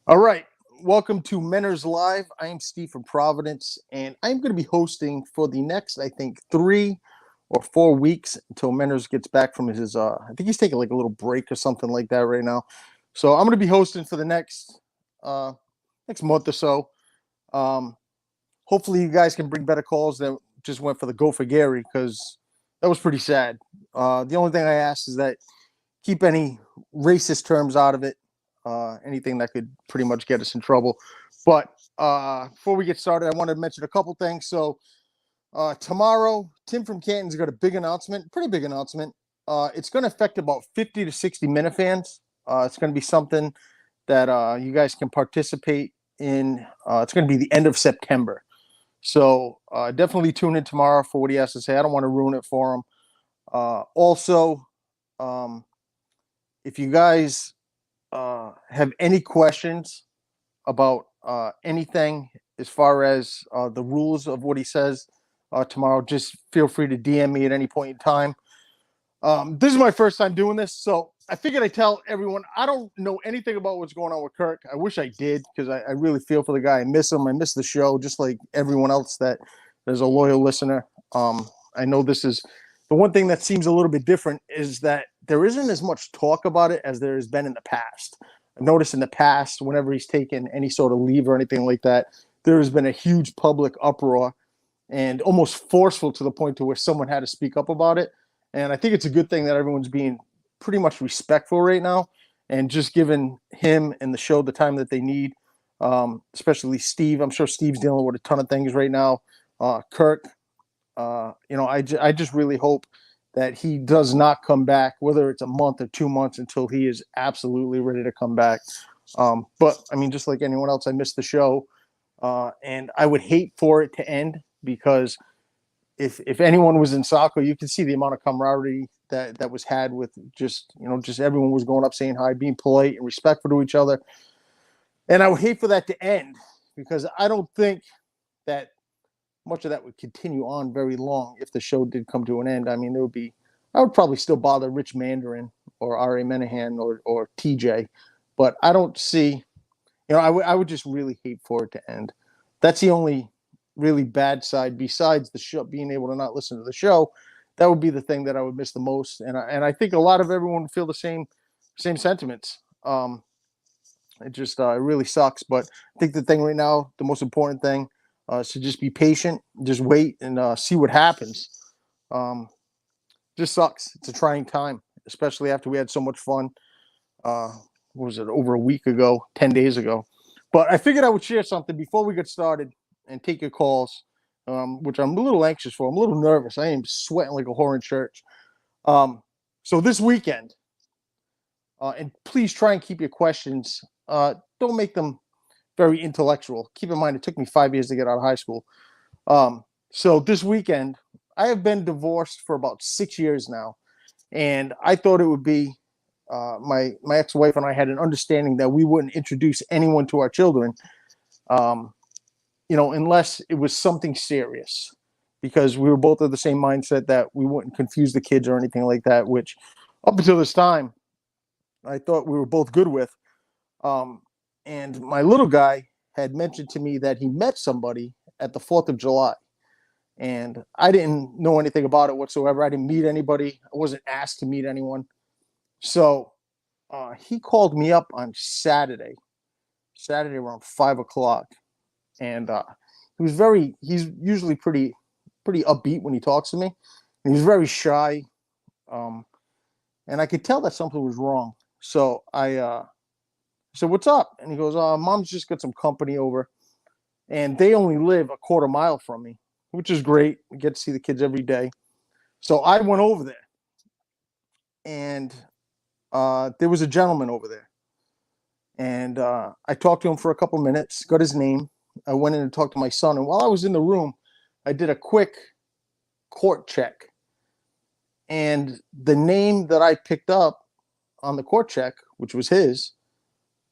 All right. Welcome to Menners Live. I am Steve from Providence, and I'm going to be hosting for the next, I think, 3 or 4 weeks until Menners gets back from his, I think he's taking like a little break or something like that right now. So I'm going to be hosting for the uh, next month or so. Um, Hopefully you guys can bring better calls than just went for the Go for Gary because that was pretty sad. The only thing I ask is that keep any racist terms out of it. Anything that could pretty much get us in trouble. But before we get started, I want to mention a couple things. So tomorrow, Tim from Canton's got a big announcement, pretty big announcement. It's going to affect about 50 to 60 Minifans. It's going to be something that you guys can participate in. It's going to be the end of September. So definitely tune in tomorrow for what he has to say. I don't want to ruin it for him. Also, um, if you guys have any questions about anything as far as the rules of what he says tomorrow, just feel free to DM me at any point in time. This is my first time doing this, so I figured I'd tell everyone I don't know anything about what's going on with Kirk. I wish I did because I really feel for the guy. I miss him. I miss the show, just like everyone else that is a loyal listener. I know this is the one thing that seems a little bit different is that there isn't as much talk about it as there has been in the past. I've noticed in the past, whenever he's taken any sort of leave or anything like that, there has been a huge public uproar and almost forceful to the point to where someone had to speak up about it. And I think it's a good thing that everyone's being pretty much respectful right now and just giving him and the show the time that they need. Especially Steve. I'm sure Steve's dealing with a ton of things right now. Kirk, I just really hope that he does not come back, whether it's a month or 2 months, until he is absolutely ready to come back. But I mean, just like anyone else, I missed the show, and I would hate for it to end because if anyone was in soccer, you can see the amount of camaraderie that was had with just everyone was going up saying hi, being polite and respectful to each other. And I would hate for that to end because I don't think that much of that would continue on very long if the show did come to an end. I mean, I would probably still bother Rich Mandarin or R.A. Menahan or TJ, but I don't see, I would just really hate for it to end. That's the only really bad side besides the show, being able to not listen to the show. That would be the thing that I would miss the most. And I think a lot of everyone would feel the same sentiments. It really sucks. But I think the thing right now, the most important thing, is to just be patient, just wait and see what happens. Um, just sucks. It's a trying time, especially after we had so much fun. What was it, over a week ago, 10 days ago? But I figured I would share something before we get started and take your calls, which I'm a little anxious for. I'm a little nervous. I am sweating like a whore in church. So this weekend, and please try and keep your questions. Don't make them very intellectual. Keep in mind, it took me 5 years to get out of high school. So this weekend, I have been divorced for about 6 years now, and I thought it would be my ex-wife and I had an understanding that we wouldn't introduce anyone to our children, unless it was something serious, because we were both of the same mindset that we wouldn't confuse the kids or anything like that. Which, up until this time, I thought we were both good with. And my little guy had mentioned to me that he met somebody at the 4th of July. And I didn't know anything about it whatsoever. I didn't meet anybody. I wasn't asked to meet anyone. So he called me up on Saturday around 5 o'clock. And he's usually pretty upbeat when he talks to me. And he was very shy. And I could tell that something was wrong. So I said, "What's up?" And he goes, "Mom's just got some company over, and they only live a quarter mile from me, which is great. I get to see the kids every day." So I went over there, and there was a gentleman over there, and I talked to him for a couple minutes, got his name. I went in and talked to my son, and while I was in the room, I did a quick court check, and the name that I picked up on the court check, which was his,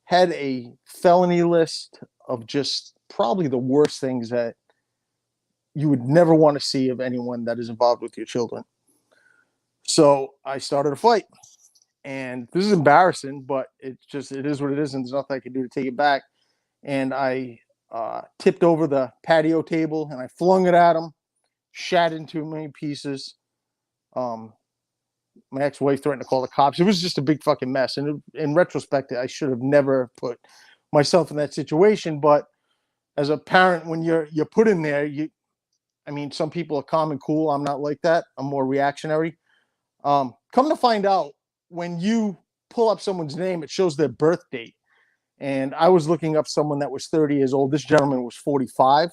had a felony list of just probably the worst things that you would never want to see of anyone that is involved with your children. So I started a fight. and this is embarrassing, but it is what it is, and there's nothing I can do to take it back. And I tipped over the patio table and I flung it at him, shat into a million pieces. My ex-wife threatened to call the cops. It was just a big fucking mess. And in retrospect, I should have never put myself in that situation. But as a parent, when you're put in there, some people are calm and cool. I'm not like that. I'm more reactionary. Come to find out, when you pull up someone's name, it shows their birth date. And I was looking up someone that was 30 years old. This gentleman was 45.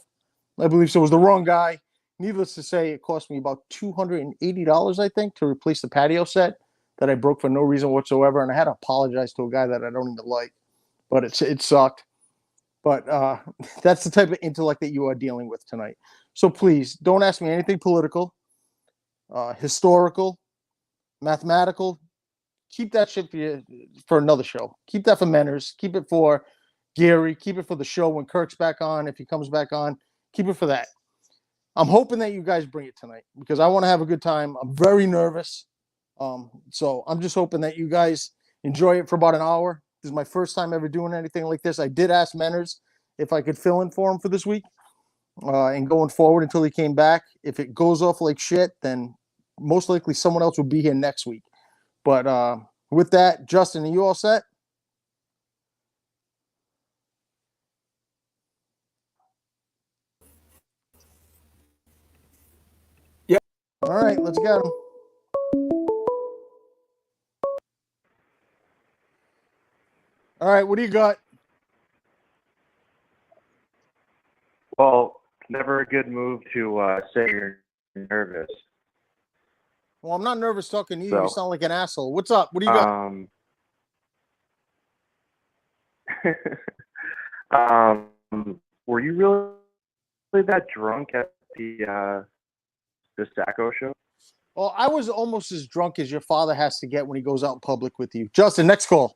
I believe so. It was the wrong guy. Needless to say, it cost me about $280, I think, to replace the patio set that I broke for no reason whatsoever. And I had to apologize to a guy that I don't even like. But it sucked. But that's the type of intellect that you are dealing with tonight. So please, don't ask me anything political, historical, mathematical. Keep that shit for another show. Keep that for Menners. Keep it for Gary. Keep it for the show when Kirk's back on, if he comes back on. Keep it for that. I'm hoping that you guys bring it tonight because I want to have a good time. I'm very nervous. So I'm just hoping that you guys enjoy it for about an hour. This is my first time ever doing anything like this. I did ask Menners if I could fill in for him for this week and going forward until he came back. If it goes off like shit, then most likely someone else will be here next week. But with that, Justin, are you all set? Yep. All right, let's get him. All right, what do you got? Well, never a good move to say you're nervous. Well, I'm not nervous talking to you. So, You sound like an asshole. What's up? What do you got? Were you really that drunk at the Sacco show? Well, I was almost as drunk as your father has to get when he goes out in public with you. Justin, next call.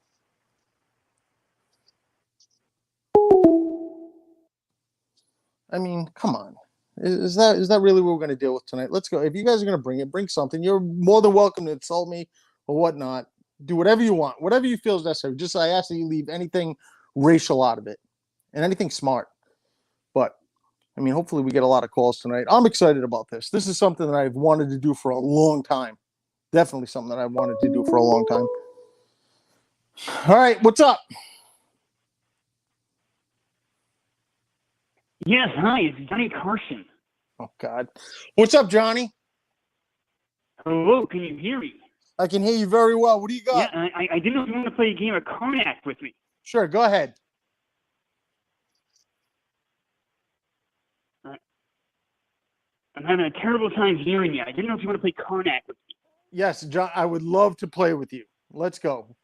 I mean, come on. Is that really what we're going to deal with tonight? Let's go. If you guys are going to bring it, bring something. You're more than welcome to insult me or whatnot. Do whatever you want, whatever you feel is necessary. Just I ask that you leave anything racial out of it and anything smart. But I mean, hopefully we get a lot of calls tonight. I'm excited about this. This is something that I've wanted to do for a long time. Definitely something that I wanted to do for a long time. All right, what's up? Yes, hi, it's Johnny Carson. Oh, God. What's up, Johnny? Hello, can you hear me? I can hear you very well. What do you got? Yeah, I didn't know if you want to play a game of Karnak with me. Sure, go ahead. I'm having a terrible time hearing you. I didn't know if you want to play Karnak with me. Yes, John, I would love to play with you. Let's go.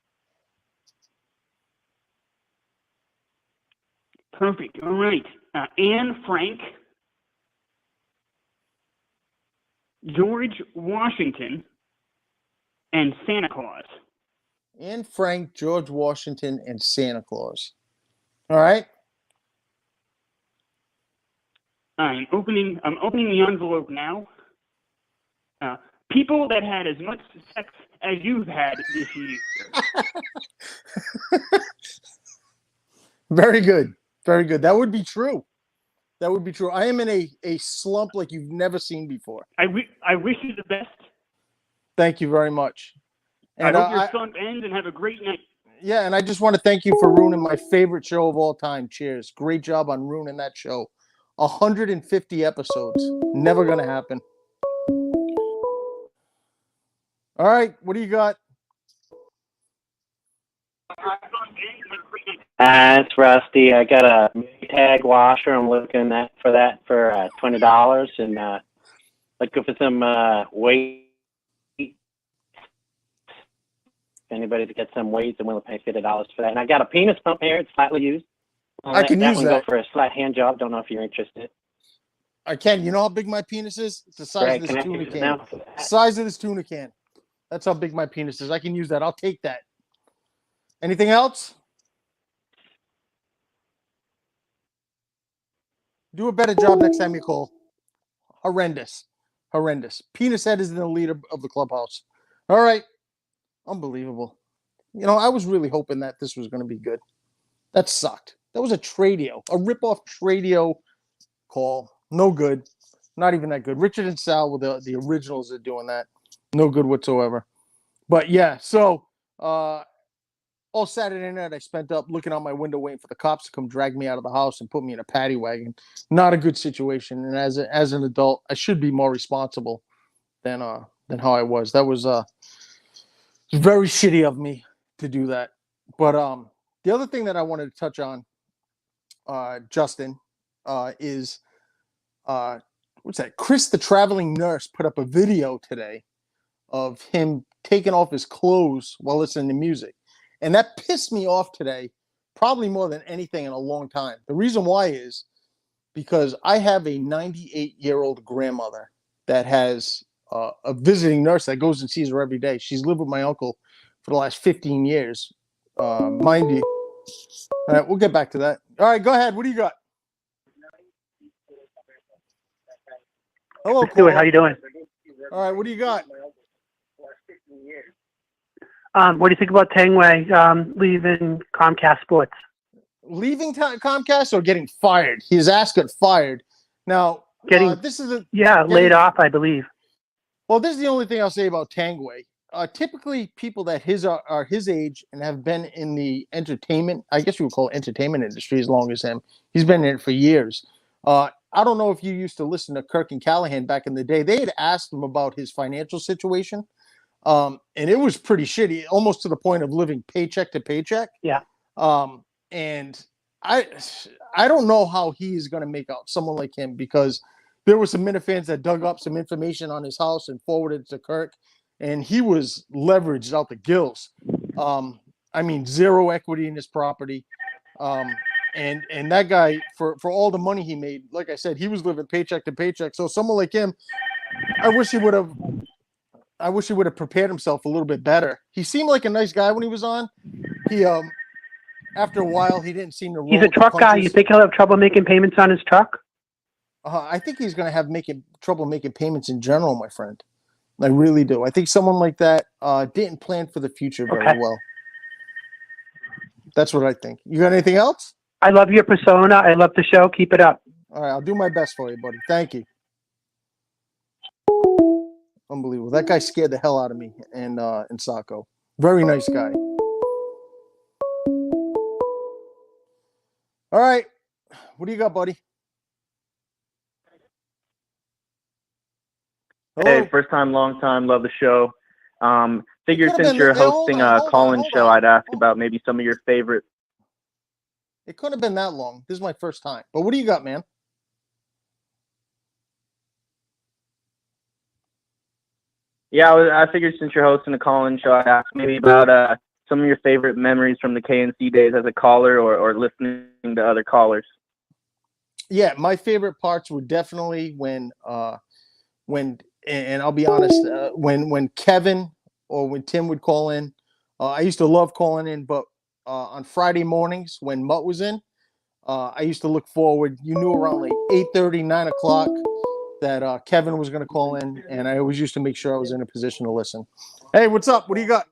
Perfect. All right. Anne Frank, George Washington, and Santa Claus. Anne Frank, George Washington, and Santa Claus. All right. I'm opening the envelope now. People that had as much sex as you've had this year. Very good. Very good. That would be true. That would be true. I am in a slump like you've never seen before. I wish you the best. Thank you very much. And I hope your slump ends and have a great night. Yeah, and I just want to thank you for ruining my favorite show of all time. Cheers. Great job on ruining that show. 150 episodes. Never going to happen. All right, what do you got? It's Rusty. I got a tag washer. I'm looking for that for $20, and looking for some weight. If anybody's got some weights, I'm willing to pay $50 for that. And I got a penis pump here. It's slightly used. I can use that. Go for a slight hand job. Don't know if you're interested. I can. You know how big my penis is? It's the size of this tuna can. Size of this tuna can. That's how big my penis is. I can use that. I'll take that. Anything else? Do a better job next time you call. Horrendous. Horrendous. Penis head is the leader of the clubhouse. All right. Unbelievable. You know, I was really hoping that this was going to be good. That sucked. That was a Tradio, a rip-off Tradio call. No good. Not even that good. Richard and Sal were the originals at doing that. No good whatsoever. But yeah, so all Saturday night I spent up looking out my window waiting for the cops to come drag me out of the house and put me in a paddy wagon. Not a good situation. And as an adult, I should be more responsible than how I was. That was very shitty of me to do that. But the other thing that I wanted to touch on, Justin, is what's that? Chris, the traveling nurse, put up a video today of him taking off his clothes while listening to music. And that pissed me off today, probably more than anything in a long time. The reason why is because I have a 98-year-old grandmother that has a visiting nurse that goes and sees her every day. She's lived with my uncle for the last 15 years. Mind you. All right, we'll get back to that. All right, go ahead. What do you got? Hello, Stuart. How you doing? All right, what do you got? What do you think about Tangway leaving Comcast Sports? Leaving Comcast or getting fired? His ass got fired. Now, this is laid off, I believe. Well, this is the only thing I'll say about Tangway. Typically, people that are his age and have been in the entertainment, I guess you would call it entertainment industry as long as him. He's been in it for years. I don't know if you used to listen to Kirk and Callahan back in the day. They had asked him about his financial situation. And it was pretty shitty, almost to the point of living paycheck to paycheck. Yeah. And I don't know how he is going to make out someone like him, because there were some Minifans that dug up some information on his house and forwarded it to Kirk, and he was leveraged out the gills. I mean, zero equity in his property. And that guy, for all the money he made, like I said, he was living paycheck to paycheck. So someone like him, I wish he would have prepared himself a little bit better. He seemed like a nice guy when he was on. He after a while he didn't seem to roll. He's a truck guy. You think he'll have trouble making payments on his truck? I think he's going to have trouble making payments in general, my friend. I really do. I think someone like that didn't plan for the future very well. That's what I think. You got anything else? I love your persona. I love the show. Keep it up. All right, I'll do my best for you, buddy. Thank you. Unbelievable. That guy scared the hell out of me in Saco. Very nice guy. All right. What do you got, buddy? Hello? Hey, first time, long time, love the show. Figured since you're hosting a call-in show, I'd ask about maybe some of your favorite. It couldn't have been that long. This is my first time. But what do you got, man? Yeah, I figured since you're hosting a call-in show, I'd ask maybe about some of your favorite memories from the KNC days as a caller or listening to other callers. Yeah, my favorite parts were definitely when and I'll be honest, when Kevin or when Tim would call in. I used to love calling in, but on Friday mornings when Mutt was in, I used to look forward. You knew around like 8:30, 9 o'clock that Kevin was going to call in, and I always used to make sure I was in a position to listen. Hey, what's up? What do you got?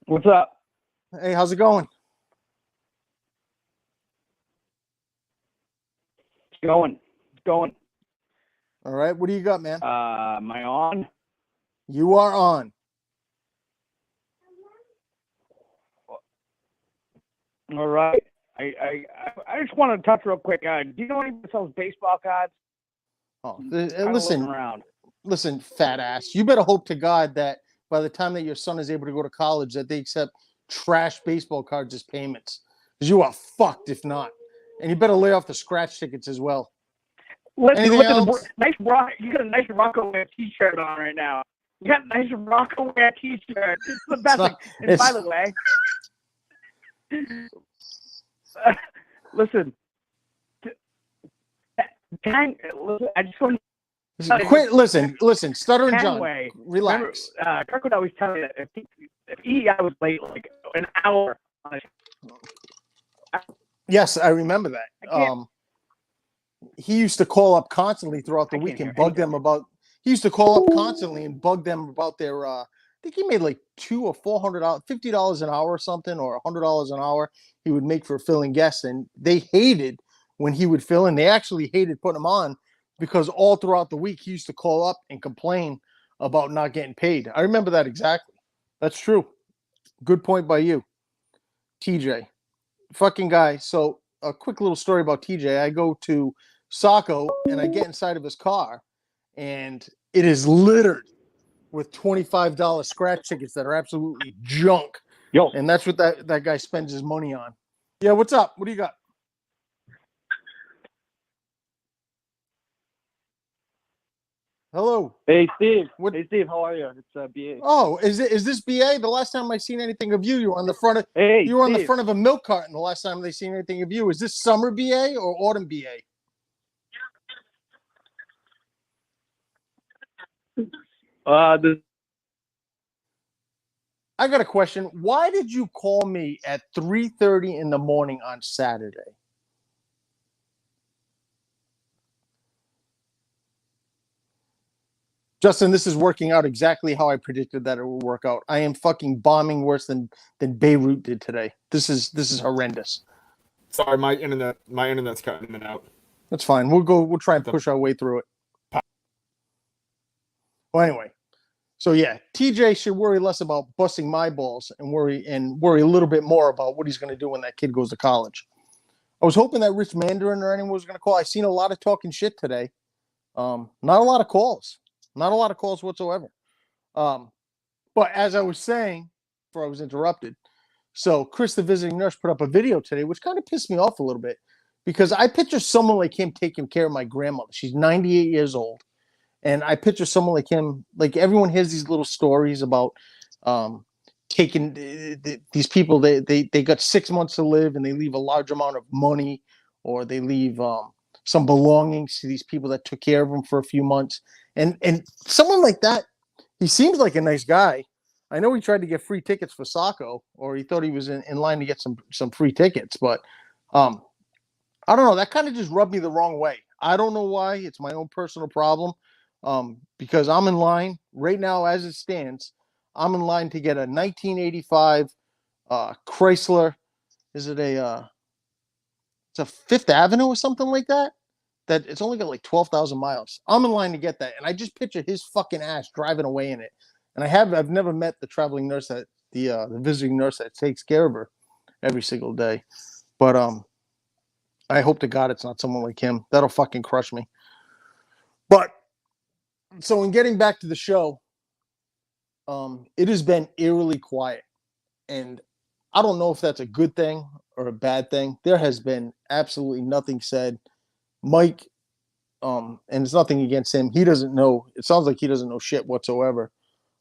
What's up? Hey, how's it going? It's going. All right, what do you got, man? Am I on? You are on. All right. I just want to touch real quick. Do you know anybody that sells baseball cards? Oh, Kinda listen, looking around. listen, fat ass. You better hope to God that by the time that your son is able to go to college, that they accept trash baseball cards as payments. Because you are fucked if not. And you better lay off the scratch tickets as well. Listen, Anything else? nice rock. You got a nice Rockaware T-shirt on right now. You got a nice Rockaware T-shirt. It's the best thing. And by the way, listen. I just want to quit. Listen, Stuttering John. Kenway. Relax. Remember, Kirk would always tell me that if EI was late like an hour on a Yes, I remember that. He used to call up constantly throughout the week and bug them about. he used to call up constantly and bug them about their. I think he made like $200 or $400, $50 an hour or something, or $100 an hour. He would make for filling guests, and they hated when he would fill in. They actually hated putting him on because all throughout the week he used to call up and complain about not getting paid. I remember that exactly. That's true. Good point by you, TJ. Fucking guy. So a quick little story about TJ. I go to Saco and I get inside of his car, and it is littered with $25 scratch tickets that are absolutely junk. Yo. And that's what that guy spends his money on. Yeah, what's up? What do you got? Hello. Hey, Steve. What? Hey, Steve. How are you? It's BA. Oh, is this BA? The last time I seen anything of you, you were on the front of Hey, you were on the Steve. front of a milk carton. The last time they seen anything of you, is this summer BA or autumn BA? I got a question. Why did you call me at 3:30 in the morning on Saturday? Justin, this is working out exactly how I predicted that it would work out. I am fucking bombing worse than Beirut did today. This is horrendous. Sorry, my internet's cutting in and out. That's fine. We'll try and push our way through it. Well, anyway. So yeah, TJ should worry less about busting my balls and worry a little bit more about what he's going to do when that kid goes to college. I was hoping that Rich Mandarin or anyone was going to call. I've seen a lot of talking shit today. Not a lot of calls. Not a lot of calls whatsoever. But as I was saying before I was interrupted, so Chris, the visiting nurse, put up a video today, which kind of pissed me off a little bit because I picture someone like him taking care of my grandmother. She's 98 years old. And I picture someone like him, like everyone hears these little stories about taking these people, they got 6 months to live and they leave a large amount of money or they leave some belongings to these people that took care of them for a few months. And someone like that, he seems like a nice guy. I know he tried to get free tickets for Saco, or he thought he was in line to get some free tickets, but I don't know. That kind of just rubbed me the wrong way. I don't know why. It's my own personal problem. Because I'm in line right now as it stands. I'm in line to get a 1985 Chrysler. Is it it's a Fifth Avenue or something like that? That it's only got like 12,000 miles. I'm in line to get that, and I just picture his fucking ass driving away in it. And I've never met the traveling nurse that the visiting nurse that takes care of her every single day. But I hope to God it's not someone like him. That'll fucking crush me. But so in getting back to the show, it has been eerily quiet, and I don't know if that's a good thing or a bad thing. There has been absolutely nothing said. Mike, and it's nothing against him. He doesn't know. It sounds like he doesn't know shit whatsoever.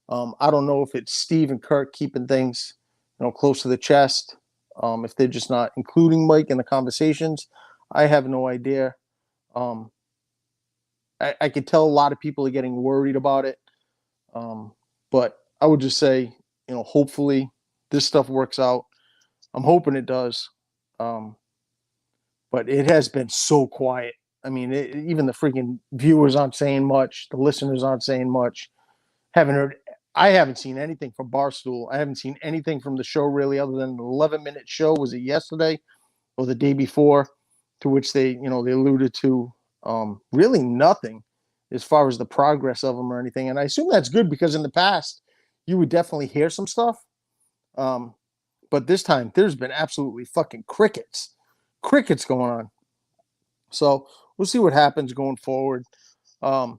I don't know if it's Steve and Kirk keeping things, close to the chest. If they're just not including Mike in the conversations, I have no idea. I could tell a lot of people are getting worried about it. But I would just say, hopefully this stuff works out. I'm hoping it does. But it has been so quiet. I mean, even the freaking viewers aren't saying much. The listeners aren't saying much. I haven't seen anything from Barstool. I haven't seen anything from the show really other than an 11-minute show. Was it yesterday or the day before? To which they alluded to really nothing as far as the progress of them or anything. And I assume that's good because in the past you would definitely hear some stuff. But this time there's been absolutely fucking crickets going on. So we'll see what happens going forward. I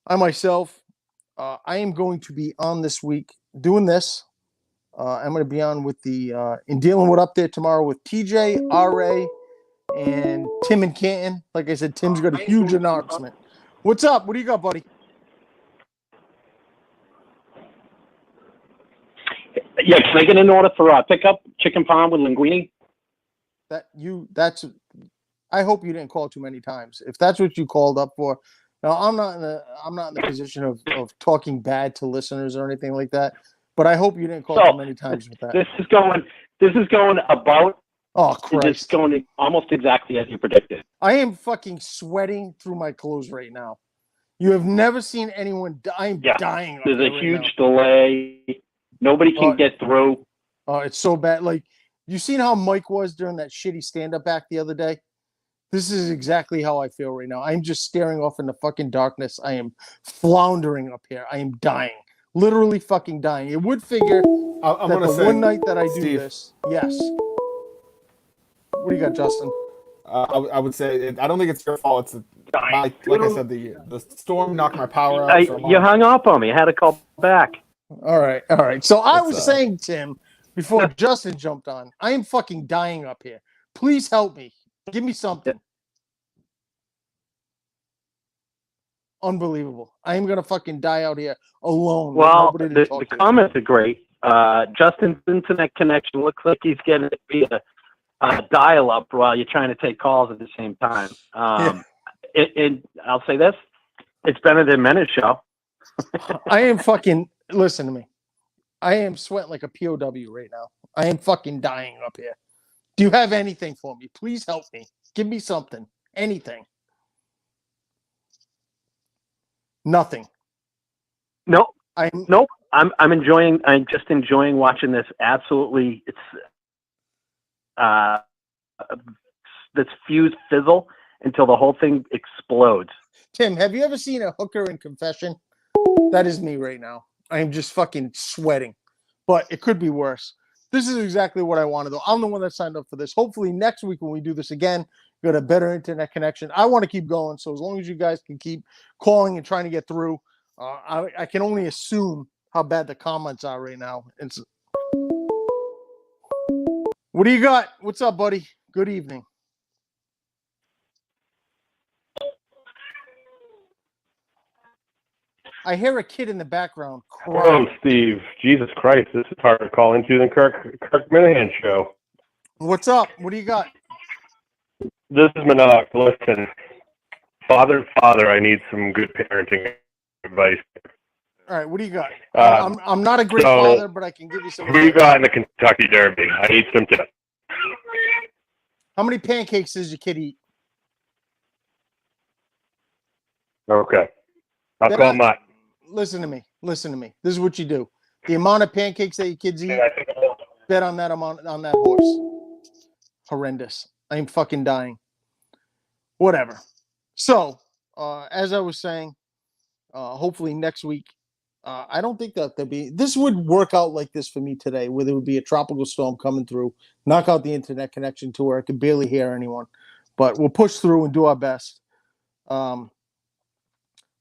myself, I am going to be on this week doing this. I'm going to be on with in dealing with Up There tomorrow with TJ, RA, and Tim and Canton. Like I said, Tim's got a huge announcement. What's up? What do you got, buddy? Yeah, can I get an order for pickup chicken parm with linguine? I hope you didn't call too many times. If that's what you called up for. Now I'm not in the position of talking bad to listeners or anything like that. But I hope you didn't call too many times with that. This is going about. Oh Christ! It's going almost exactly as you predicted. I am fucking sweating through my clothes right now. You have never seen anyone die. I'm Yeah. dying. Up There's here a right huge now. delay. Nobody can Oh. get through. Oh, it's so bad. Like, you seen how Mike was during that shitty stand-up act the other day? This is exactly how I feel right now. I'm just staring off in the fucking darkness. I am floundering up here. I am dying. Literally fucking dying. It would figure I'm that gonna the say, one night that I do Steve, this. Yes. What do you got, Justin? I would say I don't think it's your fault. It's like I said, the storm knocked my power out for a You month. hung up on me. I had to call back. All right. All right. So I It's, was saying, Tim, before Justin jumped on, I am fucking dying up here. Please help me. Give me something. Unbelievable. I am gonna fucking die out here alone. With Well, nobody to the talk to. comments are great. Justin's internet connection looks like he's getting it via dial-up while you're trying to take calls at the same time. I'll say this: it's better than Menace show. I am fucking. Listen to me. I am sweating like a POW right now. I am fucking dying up here. Do you have anything for me? Please help me. Give me something. Anything. Nothing. Nope. I'm Nope. I'm enjoying. I'm just enjoying watching this. Absolutely, it's this fuse fizzle until the whole thing explodes. Tim, have you ever seen a hooker in confession? That is me right now. I am just fucking sweating. But it could be worse. This is exactly what I wanted, though. I'm the one that signed up for this. Hopefully next week when we do this again, got a better internet connection. I want to keep going. So as long as you guys can keep calling and trying to get through, I can only assume how bad the comments are right now. What do you got? What's up, buddy? Good evening. I hear a kid in the background Hello, crying. Steve. Jesus Christ, this is harder to call into than Kirk Minahan show. What's up? What do you got? This is Minoc. Listen, father, I need some good parenting advice. All right, what do you got? I'm not a great father, but I can give you some. Who you got in the Kentucky Derby? I need some tips. How many pancakes does your kid eat? Okay. I'll call Matt. Listen to me. Listen to me. This is what you do. The amount of pancakes that your kids eat, bet on that amount on that horse. Horrendous. I am fucking dying. Whatever. So, as I was saying, hopefully next week, I don't think that this would work out like this for me today, where there would be a tropical storm coming through, knock out the internet connection to where I could barely hear anyone. But we'll push through and do our best.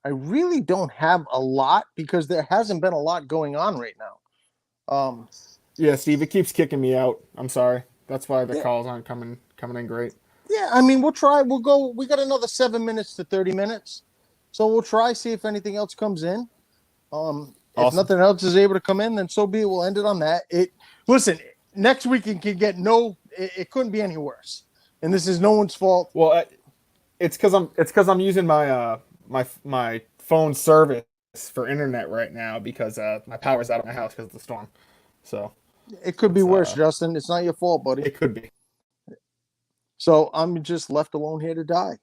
I really don't have a lot because there hasn't been a lot going on right now. Yeah, Steve, it keeps kicking me out. I'm sorry. That's why the calls aren't coming in great. Yeah, I mean, we'll try. We'll go. We got another 7 minutes to 30 minutes. So we'll try, see if anything else comes in. If nothing else is able to come in, then so be it. We'll end it on that. Listen, next week it can get it couldn't be any worse. And this is no one's fault. Well, it's because I'm using my my phone service for internet right now because my power's out of my house because of the storm. So it could be worse, Justin. It's not your fault, buddy. It could be. So I'm just left alone here to die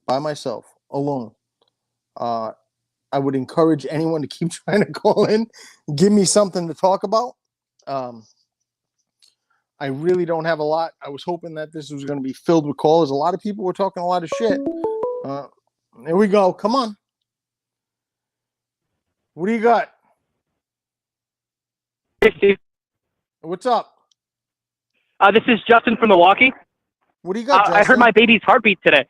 by myself, alone. I would encourage anyone to keep trying to call in, give me something to talk about. I really don't have a lot. I was hoping that this was going to be filled with calls. A lot of people were talking a lot of shit. Here we go. Come on. What do you got? Hey, Steve. What's up? This is Justin from Milwaukee. What do you got, Justin? I heard my baby's heartbeat today.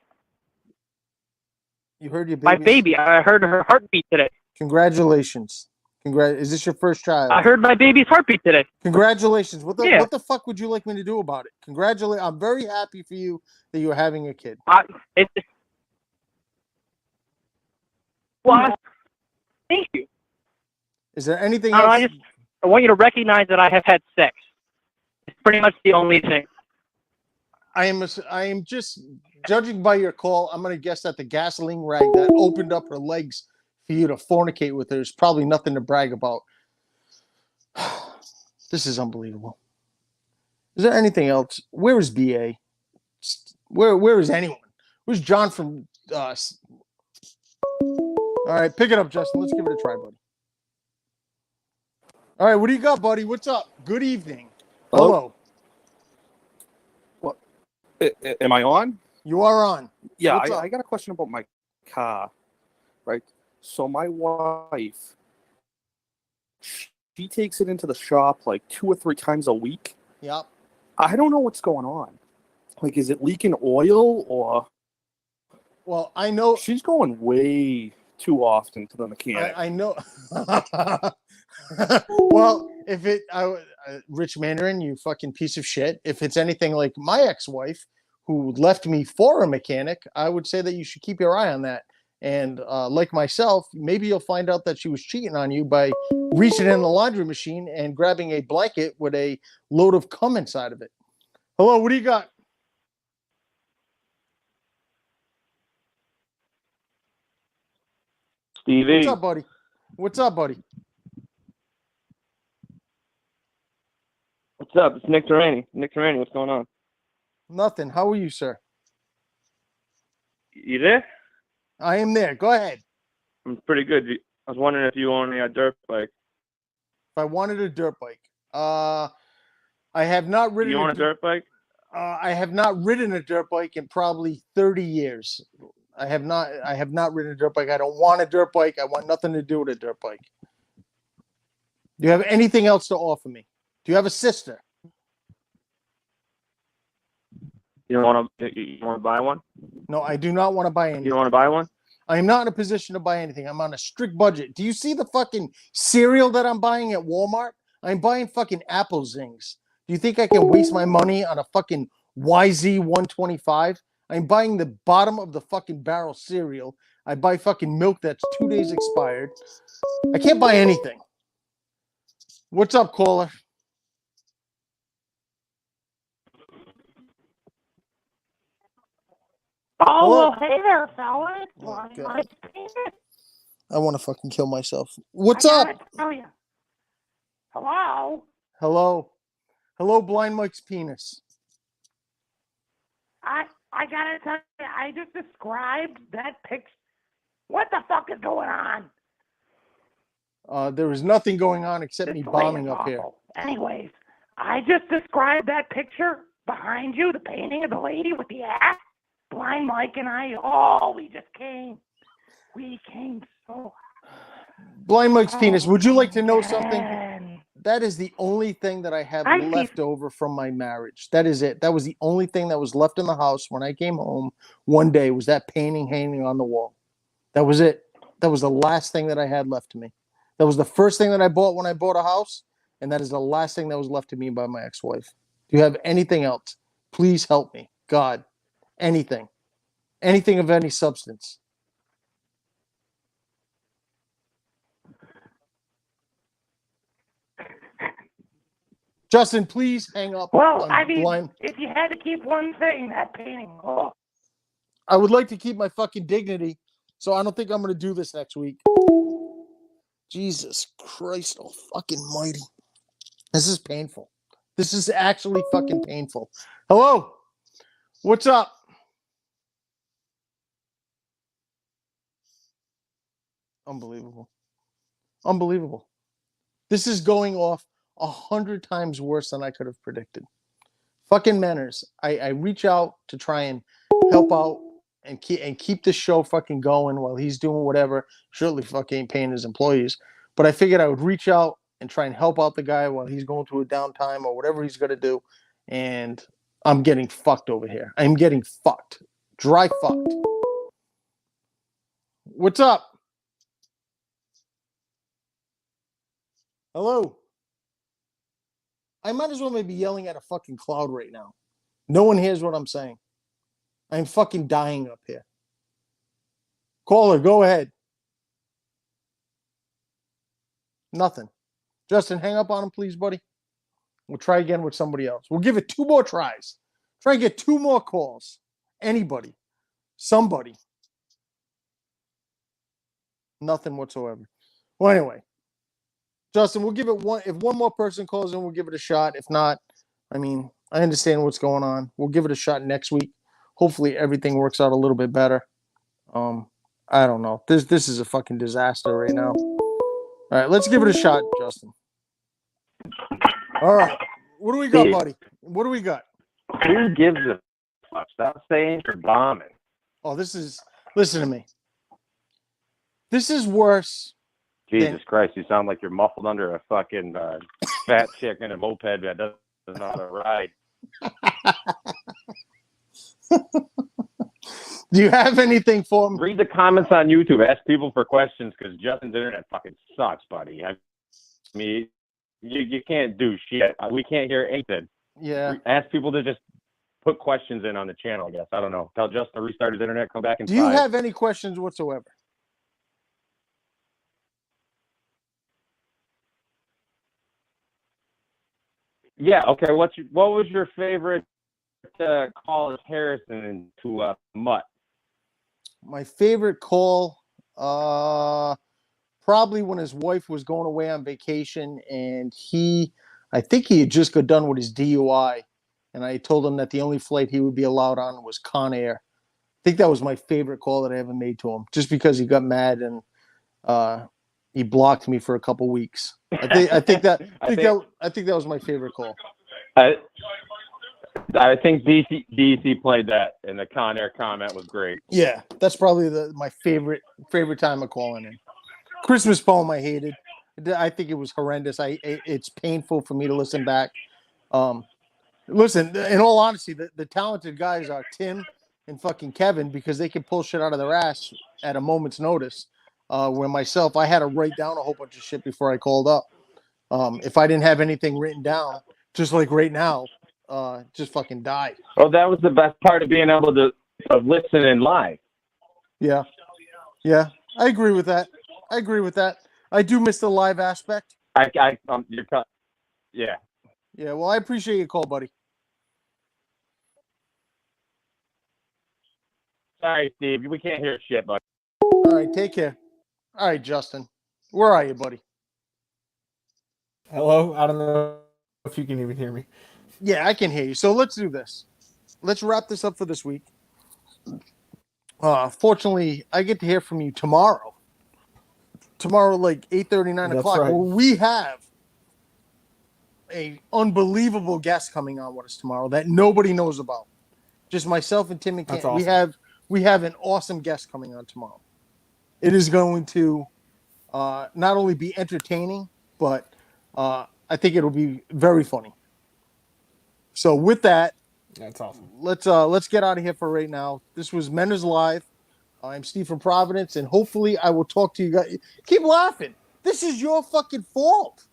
You heard your baby? My baby. I heard her heartbeat today. Congratulations. Is this your first child? I heard my baby's heartbeat today. Congratulations. What the fuck would you like me to do about it? I'm very happy for you that you're having a kid. Thank you. Is there anything else? I want you to recognize that I have had sex. It's pretty much the only thing. I am just judging by your call. I'm going to guess that the gasoline rag that opened up her legs for you to fornicate with her is probably nothing to brag about. This is unbelievable. Is there anything else? Where is BA? Where is anyone? Where's John from? All right, pick it up, Justin. Let's give it a try, buddy. All right, what do you got, buddy? What's up? Good evening. Hello. What? Am I on? You are on. Yeah, What's up? I got a question about my car, right? So my wife, she takes it into the shop like 2 or 3 times a week. Yep. I don't know what's going on. Like, is it leaking oil or? Well, I know she's going way too often to the mechanic. I know. Well, if it, Rich Mandarin, you fucking piece of shit. If it's anything like my ex-wife, who left me for a mechanic, I would say that you should keep your eye on that. And like myself, maybe you'll find out that she was cheating on you by reaching in the laundry machine and grabbing a blanket with a load of cum inside of it. Hello, what do you got? Stevie. What's up, buddy? What's up, buddy? What's up? It's Nick Durrani. Nick Durrani, what's going on? Nothing. How are you, sir? You there? I am there. Go ahead. I'm pretty good. I was wondering if you own a dirt bike. If I wanted a dirt bike, I have not ridden. You own a dirt bike? I have not ridden a dirt bike in probably 30 years. I have not ridden a dirt bike. I don't want a dirt bike. I want nothing to do with a dirt bike. Do you have anything else to offer me? Do you have a sister? You want to buy one? No, I do not want to buy anything. You don't want to buy one? I am not in a position to buy anything. I'm on a strict budget. Do you see the fucking cereal that I'm buying at Walmart? I'm buying fucking Apple Zings. Do you think I can waste my money on a fucking YZ125? I'm buying the bottom of the fucking barrel cereal. I buy fucking milk that's 2 days expired. I can't buy anything. What's up, caller? Oh, Hello? well, hey there, fellas. Oh, Blind God. Mike's penis. I want to fucking kill myself. What's I up? gotta tell you. Hello? Hello? Hello, Blind Mike's penis. I gotta tell you, I just described that picture. What the fuck is going on? There is nothing going on except me This bombing is up here. awful. Anyways, I just described that picture behind you, the painting of the lady with the ass. Blind Mike and I, we just came. We came so. Blind Mike's penis, would you like to know something? Man. That is the only thing that I have I see. left over from my marriage. That is it. That was the only thing that was left in the house when I came home one day, was that painting hanging on the wall. That was it. That was the last thing that I had left to me. That was the first thing that I bought when I bought a house, and that is the last thing that was left to me by my ex-wife. Do you have anything else? Please help me. God. Anything. Anything of any substance. Justin, please hang up. Well, on I mean, blind. if you had to keep one thing, that painting. Oh. I would like to keep my fucking dignity, so I don't think I'm going to do this next week. Jesus Christ, oh fucking mighty. This is painful. This is actually fucking painful. Hello? What's up? Unbelievable. Unbelievable. This is going off 100 times worse than I could have predicted. Fucking manners. I reach out to try and help out and keep this show fucking going while he's doing whatever. Surely fucking paying his employees. But I figured I would reach out and try and help out the guy while he's going through a downtime or whatever he's going to do. And I'm getting fucked over here. I'm getting fucked. Dry fucked. What's up? Hello? I might as well maybe yelling at a fucking cloud right now. No one hears what I'm saying. I'm fucking dying up here. Caller, go ahead. Nothing. Justin, hang up on him, please, buddy. We'll try again with somebody else. We'll give it 2 more tries. Try and get 2 more calls. Anybody. Somebody. Nothing whatsoever. Well, anyway. Justin, we'll give it one. If one more person calls in, we'll give it a shot. If not, I mean, I understand what's going on. We'll give it a shot next week. Hopefully everything works out a little bit better. I don't know. This is a fucking disaster right now. All right, let's give it a shot, Justin. All right. What do we got, buddy? What do we got? Who gives a fuck? Stop saying you're bombing. Oh, listen to me. This is worse. Jesus Christ, you sound like you're muffled under a fucking fat chick in a moped that doesn't know how to ride. Do you have anything for me? Read the comments on YouTube. Ask people for questions because Justin's internet fucking sucks, buddy. I mean, you can't do shit. We can't hear anything. Yeah. Ask people to just put questions in on the channel, I guess. I don't know. Tell Justin to restart his internet, come back in Do you 5. have any questions whatsoever? Yeah, okay. What was your favorite call as Harrison into Mutt? My favorite call, probably when his wife was going away on vacation, and I think he had just got done with his DUI, and I told him that the only flight he would be allowed on was Con Air. I think that was my favorite call that I ever made to him, just because he got mad and he blocked me for a couple weeks. I think that was my favorite call. I think DC played that, and the Con Air comment was great. Yeah, that's probably my favorite time of calling in. Christmas poem I hated. I think it was horrendous. It's painful for me to listen back. Listen, in all honesty, the talented guys are Tim and fucking Kevin because they can pull shit out of their ass at a moment's notice. Where myself, I had to write down a whole bunch of shit before I called up. If I didn't have anything written down, just like right now, just fucking die. Well, that was the best part of being able to listen in live. Yeah, I agree with that. I do miss the live aspect. Yeah. Yeah, well, I appreciate your call, buddy. Sorry, Steve, we can't hear shit, buddy. All right, take care. All right, Justin, where are you, buddy? Hello? I don't know if you can even hear me. Yeah, I can hear you. So let's do this. Let's wrap this up for this week. Fortunately, I get to hear from you tomorrow. Tomorrow, like 8:30, 9 o'clock. Right. Well, we have a unbelievable guest coming on with us tomorrow that nobody knows about. Just myself and Tim and Ken. Awesome. We have an awesome guest coming on tomorrow. It is going to not only be entertaining, but I think it'll be very funny. So with that, that's awesome. Let's get out of here for right now. This was Menners Live. I'm Steve from Providence, and hopefully I will talk to you guys. Keep laughing. This is your fucking fault.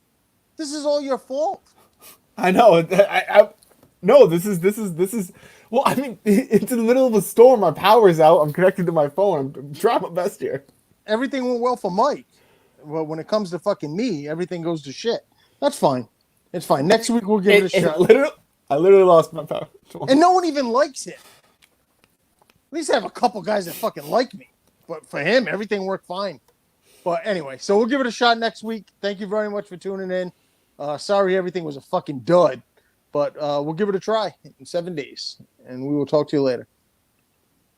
This is all your fault. I know. No, this is. Well, I mean, it's in the middle of a storm. My power's out. I'm connected to my phone. I'm trying my best here. Everything went well for Mike. Well, when it comes to fucking me, everything goes to shit. That's fine. It's fine. Next week we'll give it a shot. I literally lost my power. And no one even likes him. At least I have a couple guys that fucking like me. But for him, everything worked fine. But anyway, so we'll give it a shot next week. Thank you very much for tuning in. Sorry everything was a fucking dud. But we'll give it a try in 7 days. And we will talk to you later.